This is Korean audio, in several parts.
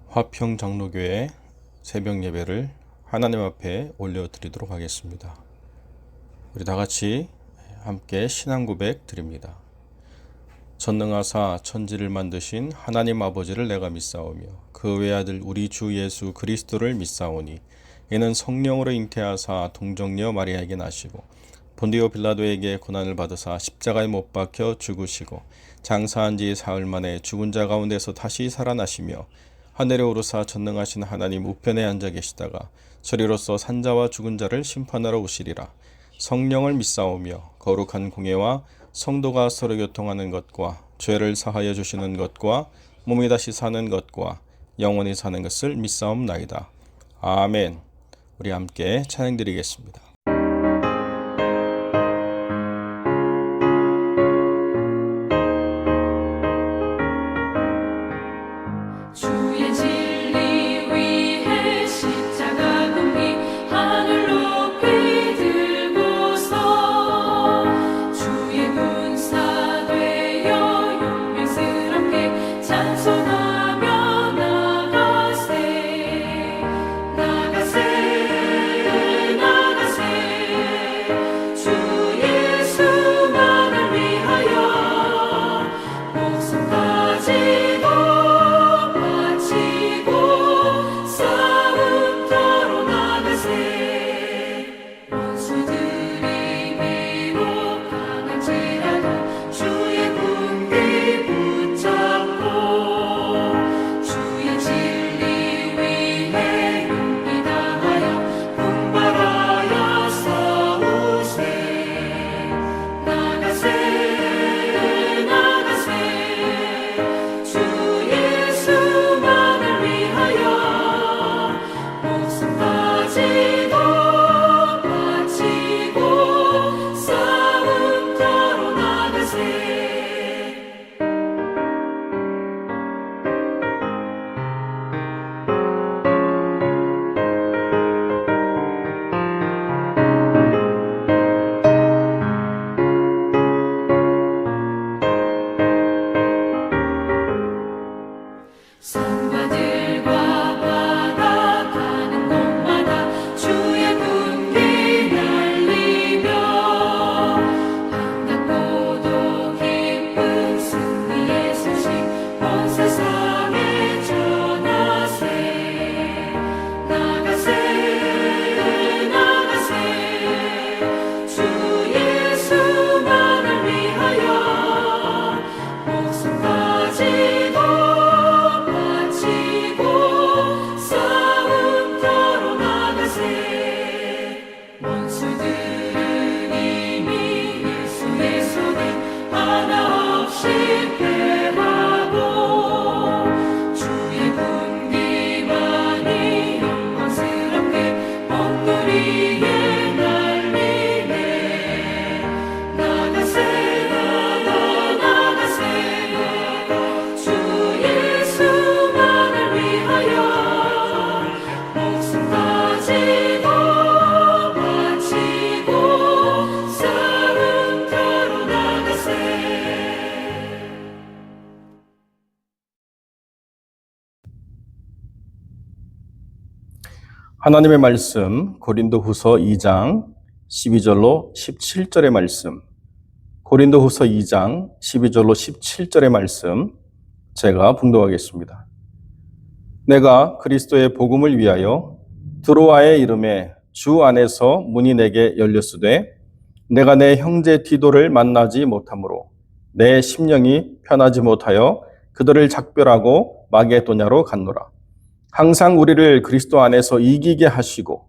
화평장로교회 새벽 예배를 하나님 앞에 올려드리도록 하겠습니다. 우리 다 같이 함께 신앙 고백 드립니다. 전능하사 천지를 만드신 하나님 아버지를 내가 믿사오며 그 외아들 우리 주 예수 그리스도를 믿사오니 이는 성령으로 잉태하사 동정녀 마리아에게 나시고 본디오 빌라도에게 고난을 받으사 십자가에 못 박혀 죽으시고 장사한 지 사흘 만에 죽은 자 가운데서 다시 살아나시며 하늘에 오르사 전능하신 하나님 우편에 앉아 계시다가 저리로서 산자와 죽은 자를 심판하러 오시리라. 성령을 믿사오며 거룩한 공예와 성도가 서로 교통하는 것과 죄를 사하여 주시는 것과 몸이 다시 사는 것과 영원히 사는 것을 믿사옵나이다. 아멘. 우리 함께 찬양드리겠습니다. 주의 진리 위해 십자가 금이 하늘 높이 들고서 주의 군사 되어 용맹스럽게 찬송하며 나가세 나가세 나가세 주 예수만을 위하여 목숨까지도 싸움터로 나가세 원수들이 비록 강한지라도 주의 군기 붙잡고 주의 진리 위해 용기 다하여 분발하여 싸우세 나가세 나가세 주 예수만을 위하여 목숨까지도 바치고 싸움터로 나가세 산과 들과 바다 가는 곳마다 주의 군기 날리며 반갑고도 기쁜 승리의 소식 온 세상에 전하세 나가세 나가세 주 예수만을 위하여 목숨까지도 바치고 싸움터로 나가세 원수들은 이미 예수의 손에 하나 없이 패하고 주의 군기만이 영광스럽게 온누리에 날리네 나가세 나가세 주 예수만을 위하여 목숨까지도 바치고 싸움터로 나가세 하나님의 말씀 고린도후서 2장 12절로 17절의 말씀, 고린도후서 2장 12절로 17절의 말씀 제가 봉독하겠습니다. 내가 그리스도의 복음을 위하여 드로아의 이름에 주 안에서 문이 내게 열렸으되 내가 내 형제 디도를 만나지 못하므로 내 심령이 편하지 못하여 그들을 작별하고 마게도냐로 갔노라. 항상 우리를 그리스도 안에서 이기게 하시고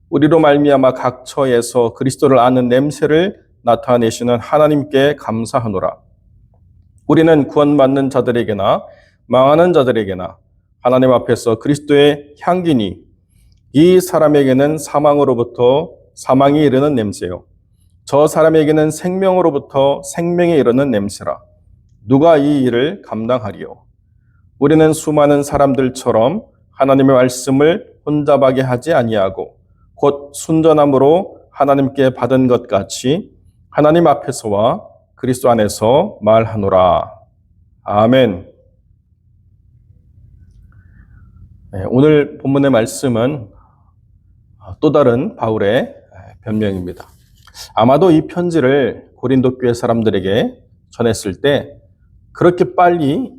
우리로 말미암아 각 처에서 그리스도를 아는 냄새를 나타내시는 하나님께 감사하노라. 우리는 구원받는 자들에게나 망하는 자들에게나 하나님 앞에서 그리스도의 향기니 이 사람에게는 사망으로부터 사망이 이르는 냄새요 저 사람에게는 생명으로부터 생명에 이르는 냄새라. 누가 이 일을 감당하리요? 우리는 수많은 사람들처럼 하나님의 말씀을 혼잡하게 하지 아니하고 곧 순전함으로 하나님께 받은 것 같이 하나님 앞에서와 그리스도 안에서 말하노라. 아멘. 오늘 본문의 말씀은 또 다른 바울의 변명입니다. 아마도 이 편지를 고린도 교회 사람들에게 전했을 때 그렇게 빨리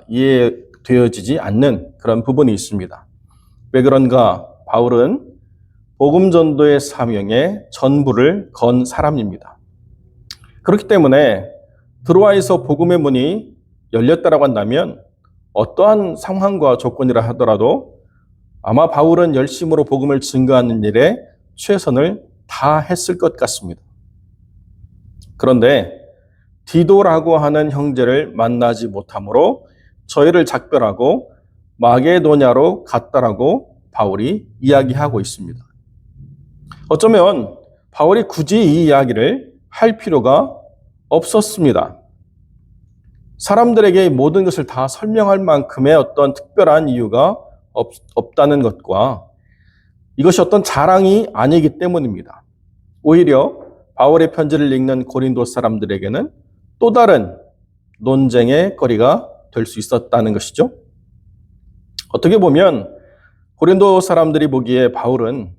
이해되어지지 않는 그런 부분이 있습니다. 왜 그런가? 바울은 복음 전도의 사명에 전부를 건 사람입니다. 그렇기 때문에 드로아에서 복음의 문이 열렸다라고 한다면 어떠한 상황과 조건이라 하더라도 아마 바울은 열심으로 복음을 증거하는 일에 최선을 다했을 것 같습니다. 그런데 디도라고 하는 형제를 만나지 못함으로 저희를 작별하고 마게도냐로 갔다라고 바울이 이야기하고 있습니다. 어쩌면 바울이 굳이 이 이야기를 할 필요가 없었습니다. 사람들에게 모든 것을 다 설명할 만큼의 어떤 특별한 이유가 없다는 것과 이것이 어떤 자랑이 아니기 때문입니다. 오히려 바울의 편지를 읽는 고린도 사람들에게는 또 다른 논쟁의 거리가 될 수 있었다는 것이죠. 어떻게 보면 고린도 사람들이 보기에 바울은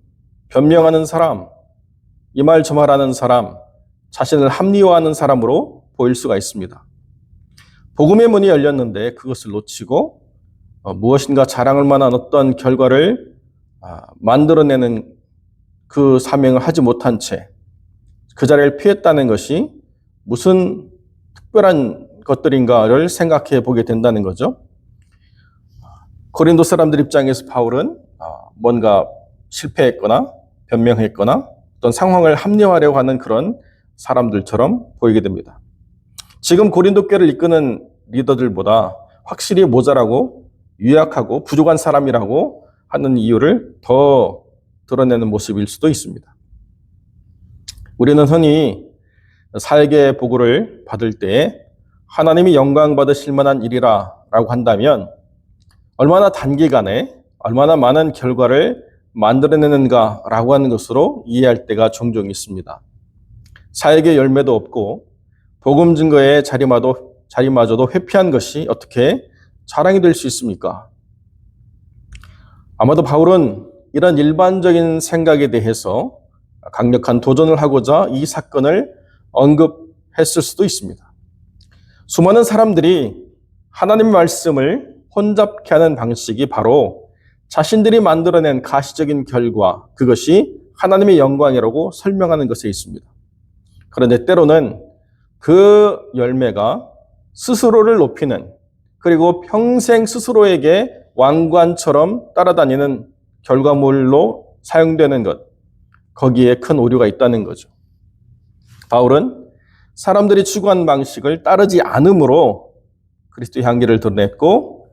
변명하는 사람, 이 말 저 말하는 사람, 자신을 합리화하는 사람으로 보일 수가 있습니다. 복음의 문이 열렸는데 그것을 놓치고 무엇인가 자랑할 만한 어떤 결과를 만들어내는 그 사명을 하지 못한 채 그 자리를 피했다는 것이 무슨 특별한 것들인가를 생각해 보게 된다는 거죠. 고린도 사람들 입장에서 바울은 뭔가 실패했거나 변명했거나 어떤 상황을 합리화하려고 하는 그런 사람들처럼 보이게 됩니다. 지금 고린도 교회를 이끄는 리더들보다 확실히 모자라고 유약하고 부족한 사람이라고 하는 이유를 더 드러내는 모습일 수도 있습니다. 우리는 흔히 살게 보고를 받을 때 하나님이 영광 받으실 만한 일이라 라고 한다면 얼마나 단기간에 얼마나 많은 결과를 만들어내는가 라고 하는 것으로 이해할 때가 종종 있습니다. 사역의 열매도 없고 복음 증거의 자리마저도 회피한 것이 어떻게 자랑이 될 수 있습니까? 아마도 바울은 이런 일반적인 생각에 대해서 강력한 도전을 하고자 이 사건을 언급했을 수도 있습니다. 수많은 사람들이 하나님의 말씀을 혼잡케 하는 방식이 바로 자신들이 만들어낸 가시적인 결과, 그것이 하나님의 영광이라고 설명하는 것에 있습니다. 그런데 때로는 그 열매가 스스로를 높이는, 그리고 평생 스스로에게 왕관처럼 따라다니는 결과물로 사용되는 것, 거기에 큰 오류가 있다는 거죠. 바울은 사람들이 추구한 방식을 따르지 않음으로 그리스도의 향기를 드러냈고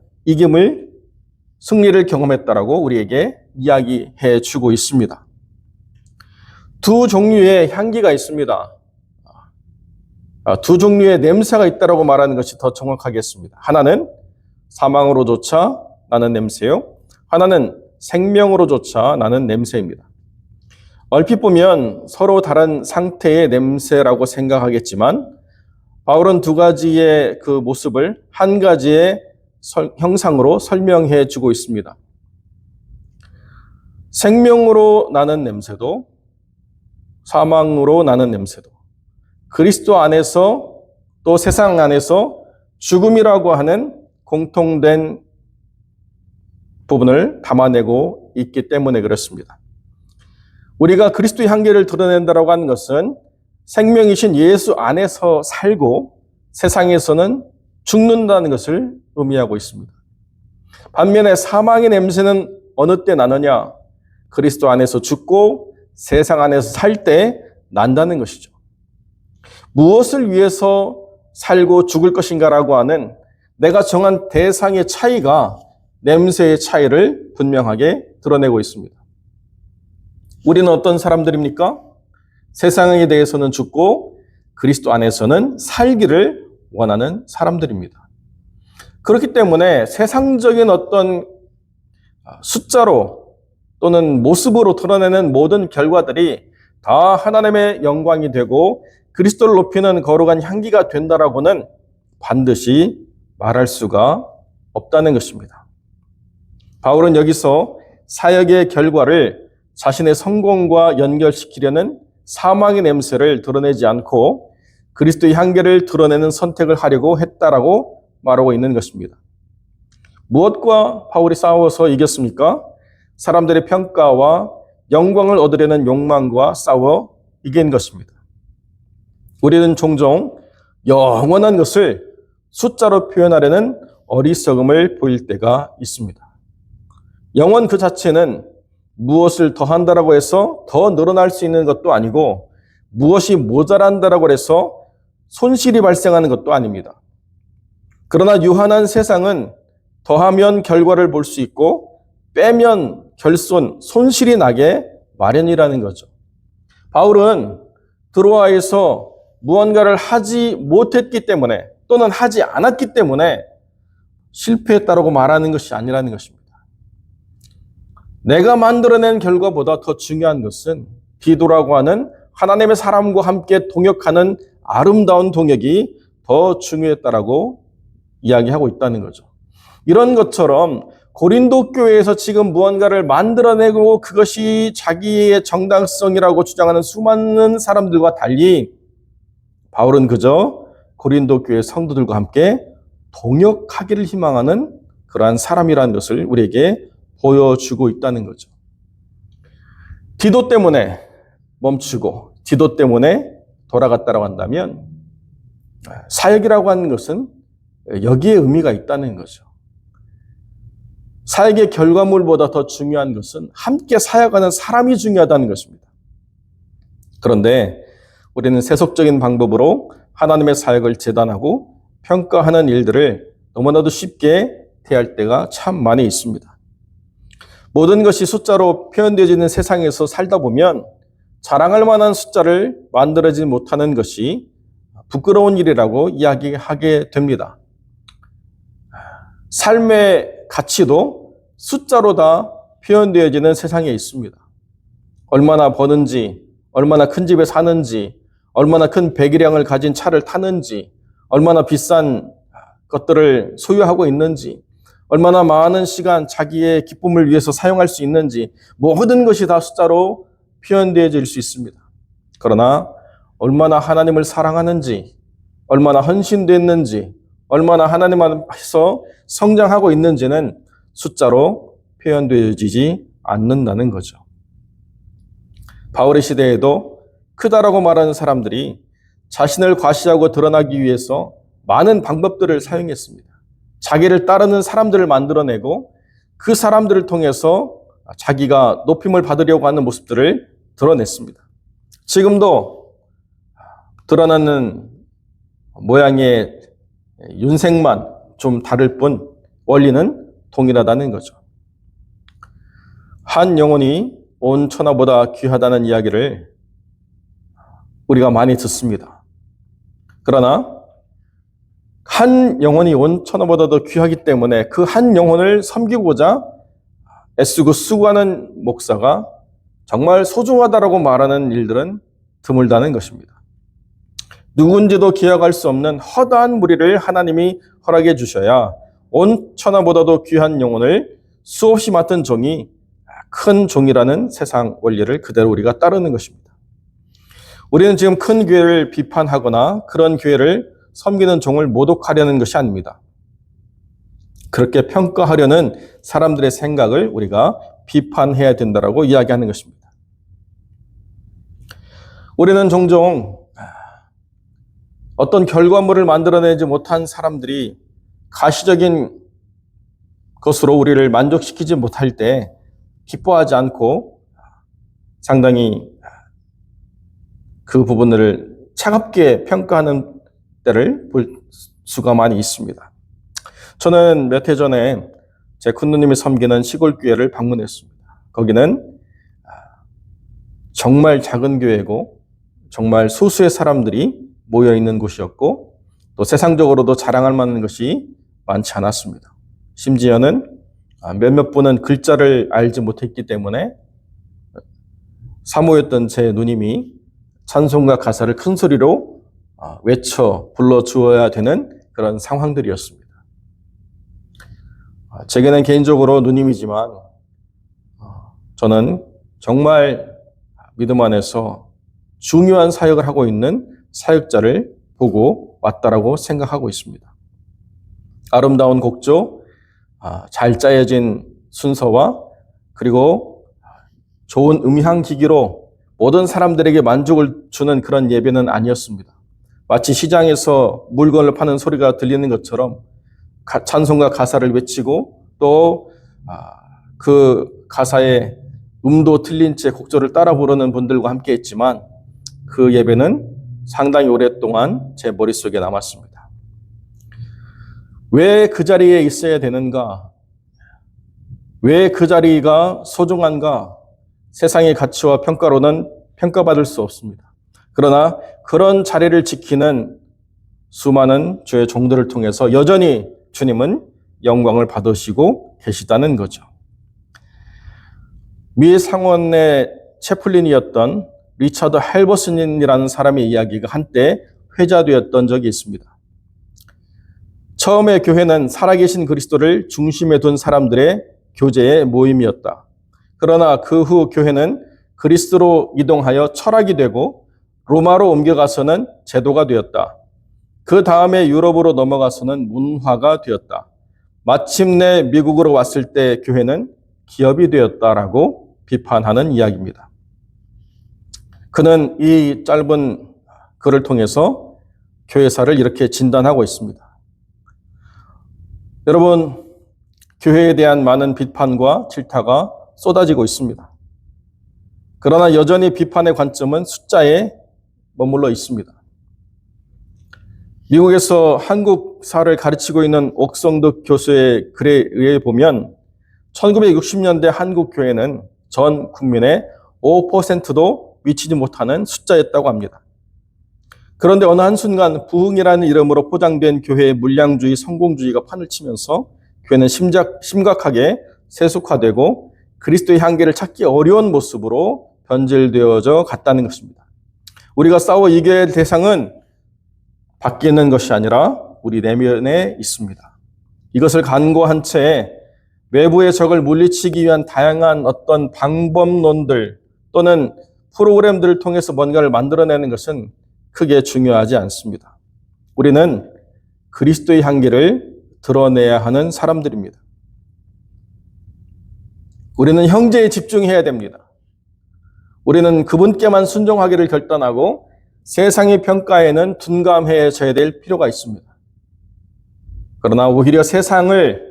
승리를 경험했다라고 우리에게 이야기해 주고 있습니다. 두 종류의 향기가 있습니다. 두 종류의 냄새가 있다라고 말하는 것이 더 정확하겠습니다. 하나는 사망으로조차 나는 냄새요. 하나는 생명으로조차 나는 냄새입니다. 얼핏 보면 서로 다른 상태의 냄새라고 생각하겠지만 바울은 두 가지의 그 모습을 한 가지의 형상으로 설명해 주고 있습니다. 생명으로 나는 냄새도 사망으로 나는 냄새도 그리스도 안에서 또 세상 안에서 죽음이라고 하는 공통된 부분을 담아내고 있기 때문에 그렇습니다. 우리가 그리스도의 향기를 드러낸다고 하는 것은 생명이신 예수 안에서 살고 세상에서는 죽는다는 것을 의미하고 있습니다. 반면에 사망의 냄새는 어느 때 나느냐? 그리스도 안에서 죽고 세상 안에서 살 때 난다는 것이죠. 무엇을 위해서 살고 죽을 것인가라고 하는 내가 정한 대상의 차이가 냄새의 차이를 분명하게 드러내고 있습니다. 우리는 어떤 사람들입니까? 세상에 대해서는 죽고 그리스도 안에서는 살기를 원하는 사람들입니다. 그렇기 때문에 세상적인 어떤 숫자로 또는 모습으로 드러내는 모든 결과들이 다 하나님의 영광이 되고 그리스도를 높이는 거룩한 향기가 된다라고는 반드시 말할 수가 없다는 것입니다. 바울은 여기서 사역의 결과를 자신의 성공과 연결시키려는 사망의 냄새를 드러내지 않고 그리스도의 향기를 드러내는 선택을 하려고 했다라고 말하고 있는 것입니다. 무엇과 바울이 싸워서 이겼습니까? 사람들의 평가와 영광을 얻으려는 욕망과 싸워 이긴 것입니다. 우리는 종종 영원한 것을 숫자로 표현하려는 어리석음을 보일 때가 있습니다. 영원 그 자체는 무엇을 더한다라고 해서 더 늘어날 수 있는 것도 아니고 무엇이 모자란다라고 해서 손실이 발생하는 것도 아닙니다. 그러나 유한한 세상은 더하면 결과를 볼 수 있고 빼면 결손, 손실이 나게 마련이라는 거죠. 바울은 드로아에서 무언가를 하지 못했기 때문에 또는 하지 않았기 때문에 실패했다라고 말하는 것이 아니라는 것입니다. 내가 만들어낸 결과보다 더 중요한 것은 기도라고 하는 하나님의 사람과 함께 동역하는 아름다운 동역이 더 중요했다라고 이야기하고 있다는 거죠. 이런 것처럼 고린도 교회에서 지금 무언가를 만들어내고 그것이 자기의 정당성이라고 주장하는 수많은 사람들과 달리 바울은 그저 고린도 교회 성도들과 함께 동역하기를 희망하는 그러한 사람이라는 것을 우리에게 보여주고 있다는 거죠. 디도 때문에 멈추고 디도 때문에 돌아갔다라고 한다면 사역이라고 하는 것은 여기에 의미가 있다는 거죠. 사역의 결과물보다 더 중요한 것은 함께 사역하는 사람이 중요하다는 것입니다. 그런데 우리는 세속적인 방법으로 하나님의 사역을 재단하고 평가하는 일들을 너무나도 쉽게 대할 때가 참 많이 있습니다. 모든 것이 숫자로 표현되어지는 세상에서 살다 보면 자랑할 만한 숫자를 만들어지지 못하는 것이 부끄러운 일이라고 이야기하게 됩니다. 삶의 가치도 숫자로 다 표현되어지는 세상에 있습니다. 얼마나 버는지, 얼마나 큰 집에 사는지, 얼마나 큰 배기량을 가진 차를 타는지, 얼마나 비싼 것들을 소유하고 있는지, 얼마나 많은 시간 자기의 기쁨을 위해서 사용할 수 있는지 모든 것이 다 숫자로 표현되어질 수 있습니다. 그러나 얼마나 하나님을 사랑하는지, 얼마나 헌신됐는지, 얼마나 하나님 앞에서 성장하고 있는지는 숫자로 표현되어지지 않는다는 거죠. 바울의 시대에도 크다라고 말하는 사람들이 자신을 과시하고 드러나기 위해서 많은 방법들을 사용했습니다. 자기를 따르는 사람들을 만들어내고 그 사람들을 통해서 자기가 높임을 받으려고 하는 모습들을 드러냈습니다. 지금도 드러나는 모양의 윤색만 좀 다를 뿐 원리는 동일하다는 거죠. 한 영혼이 온 천하보다 귀하다는 이야기를 우리가 많이 듣습니다. 그러나 한 영혼이 온 천하보다 더 귀하기 때문에 그 한 영혼을 섬기고자 애쓰고 수고하는 목사가 정말 소중하다라고 말하는 일들은 드물다는 것입니다. 누군지도 기억할 수 없는 허다한 무리를 하나님이 허락해 주셔야 온 천하보다도 귀한 영혼을 수없이 맡은 종이 큰 종이라는 세상 원리를 그대로 우리가 따르는 것입니다. 우리는 지금 큰 교회를 비판하거나 그런 교회를 섬기는 종을 모독하려는 것이 아닙니다. 그렇게 평가하려는 사람들의 생각을 우리가 비판해야 된다라고 이야기하는 것입니다. 우리는 종종 어떤 결과물을 만들어내지 못한 사람들이 가시적인 것으로 우리를 만족시키지 못할 때 기뻐하지 않고 상당히 그 부분을 차갑게 평가하는 때를 볼 수가 많이 있습니다. 저는 몇 해 전에 제 큰누님이 섬기는 시골 교회를 방문했습니다. 거기는 정말 작은 교회고 정말 소수의 사람들이 모여 있는 곳이었고 또 세상적으로도 자랑할 만한 것이 많지 않았습니다. 심지어는 몇몇 분은 글자를 알지 못했기 때문에 사모였던 제 누님이 찬송가 가사를 큰 소리로 외쳐 불러주어야 되는 그런 상황들이었습니다. 제게는 개인적으로 누님이지만 저는 정말 믿음 안에서 중요한 사역을 하고 있는 사역자를 보고 왔다라고 생각하고 있습니다. 아름다운 곡조, 잘 짜여진 순서와 그리고 좋은 음향 기기로 모든 사람들에게 만족을 주는 그런 예배는 아니었습니다. 마치 시장에서 물건을 파는 소리가 들리는 것처럼 찬송과 가사를 외치고 또 그 가사에 음도 틀린 채 곡조를 따라 부르는 분들과 함께 했지만 그 예배는 상당히 오랫동안 제 머릿속에 남았습니다. 왜 그 자리에 있어야 되는가? 왜 그 자리가 소중한가? 세상의 가치와 평가로는 평가받을 수 없습니다. 그러나 그런 자리를 지키는 수많은 주의 종들을 통해서 여전히 주님은 영광을 받으시고 계시다는 거죠. 미 상원의 채플린이었던 리처드 헬버슨이라는 사람의 이야기가 한때 회자되었던 적이 있습니다. 처음에 교회는 살아계신 그리스도를 중심에 둔 사람들의 교제의 모임이었다. 그러나 그 후 교회는 그리스도로 이동하여 철학이 되고 로마로 옮겨가서는 제도가 되었다. 그 다음에 유럽으로 넘어가서는 문화가 되었다. 마침내 미국으로 왔을 때 교회는 기업이 되었다라고 비판하는 이야기입니다. 그는 이 짧은 글을 통해서 교회사를 이렇게 진단하고 있습니다. 여러분, 교회에 대한 많은 비판과 질타가 쏟아지고 있습니다. 그러나 여전히 비판의 관점은 숫자에 머물러 있습니다. 미국에서 한국사를 가르치고 있는 옥성득 교수의 글에 의해 보면 1960년대 한국 교회는 전 국민의 5%도 미치지 못하는 숫자였다고 합니다. 그런데 어느 한순간 부흥이라는 이름으로 포장된 교회의 물량주의, 성공주의가 판을 치면서 교회는 심각하게 세속화되고 그리스도의 향기를 찾기 어려운 모습으로 변질되어져 갔다는 것입니다. 우리가 싸워 이겨야 할 대상은 바뀌는 것이 아니라 우리 내면에 있습니다. 이것을 간과한 채 외부의 적을 물리치기 위한 다양한 어떤 방법론들 또는 프로그램들을 통해서 뭔가를 만들어내는 것은 크게 중요하지 않습니다. 우리는 그리스도의 향기를 드러내야 하는 사람들입니다. 우리는 형제에 집중해야 됩니다. 우리는 그분께만 순종하기를 결단하고 세상의 평가에는 둔감해져야 될 필요가 있습니다. 그러나 오히려 세상을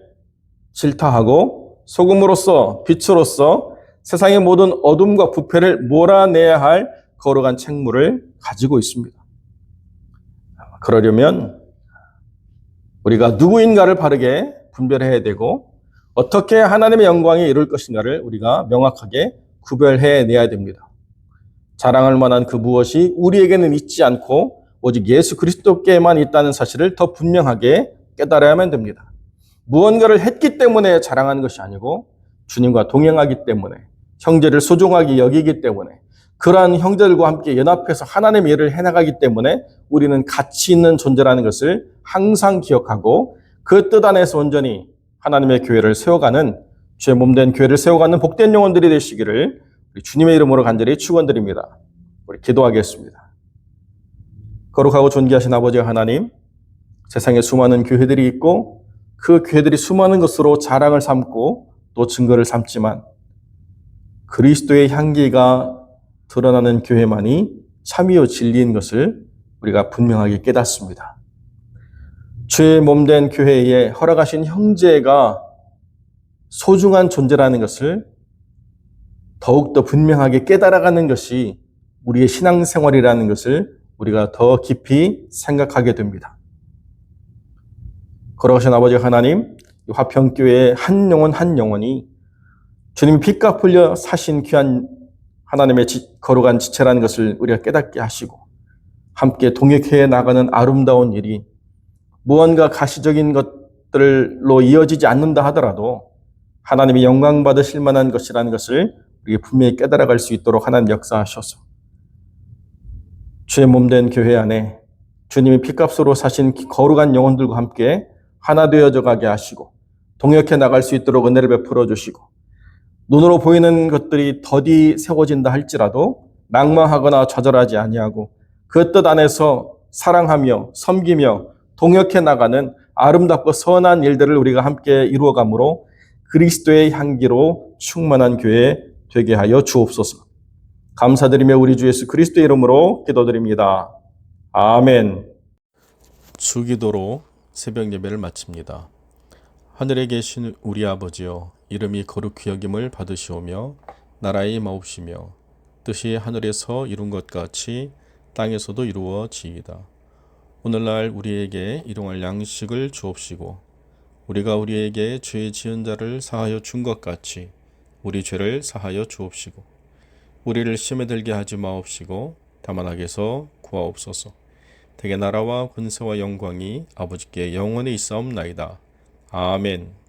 질타하고 소금으로서 빛으로서 세상의 모든 어둠과 부패를 몰아내야 할 거룩한 책무를 가지고 있습니다. 그러려면 우리가 누구인가를 바르게 분별해야 되고 어떻게 하나님의 영광에 이룰 것인가를 우리가 명확하게 구별해내야 됩니다. 자랑할 만한 그 무엇이 우리에게는 있지 않고 오직 예수 그리스도께만 있다는 사실을 더 분명하게 깨달아야만 됩니다. 무언가를 했기 때문에 자랑하는 것이 아니고 주님과 동행하기 때문에 형제를 소중하게 여기기 때문에 그러한 형제들과 함께 연합해서 하나님의 일을 해나가기 때문에 우리는 가치 있는 존재라는 것을 항상 기억하고 그 뜻 안에서 온전히 하나님의 교회를 세워가는 주의 몸된 교회를 세워가는 복된 영혼들이 되시기를 우리 주님의 이름으로 간절히 축원드립니다. 우리 기도하겠습니다. 거룩하고 존귀하신 아버지 하나님, 세상에 수많은 교회들이 있고 그 교회들이 수많은 것으로 자랑을 삼고 또 증거를 삼지만 그리스도의 향기가 드러나는 교회만이 참이요 진리인 것을 우리가 분명하게 깨닫습니다. 주의 몸된 교회에 허락하신 형제가 소중한 존재라는 것을 더욱더 분명하게 깨달아가는 것이 우리의 신앙생활이라는 것을 우리가 더 깊이 생각하게 됩니다. 거룩하신 아버지 하나님, 화평교회의 한 영혼 한 영혼이 주님이 피값 흘려 사신 귀한 하나님의 거룩한 지체라는 것을 우리가 깨닫게 하시고 함께 동역해 나가는 아름다운 일이 무언가 가시적인 것들로 이어지지 않는다 하더라도 하나님이 영광 받으실 만한 것이라는 것을 우리가 분명히 깨달아갈 수 있도록 하나님 역사하셔서 주의 몸된 교회 안에 주님이 피값으로 사신 거룩한 영혼들과 함께 하나 되어져 가게 하시고 동역해 나갈 수 있도록 은혜를 베풀어 주시고 눈으로 보이는 것들이 더디 세워진다 할지라도 낭망하거나 좌절하지 아니하고 그 뜻 안에서 사랑하며 섬기며 동역해 나가는 아름답고 선한 일들을 우리가 함께 이루어가므로 그리스도의 향기로 충만한 교회 되게 하여 주옵소서. 감사드리며 우리 주 예수 그리스도의 이름으로 기도드립니다. 아멘. 주기도로 새벽 예배를 마칩니다. 하늘에 계신 우리 아버지여, 이름이 거룩히 여김을 받으시오며 나라의 마옵시며 뜻이 하늘에서 이룬 것 같이 땅에서도 이루어지이다. 오늘날 우리에게 일용할 양식을 주옵시고 우리가 우리에게 죄 지은 자를 사하여 준 것 같이 우리 죄를 사하여 주옵시고 우리를 시험에 들게 하지 마옵시고 다만 악에서 구하옵소서. 대개 나라와 권세와 영광이 아버지께 영원히 있사옵나이다. 아멘.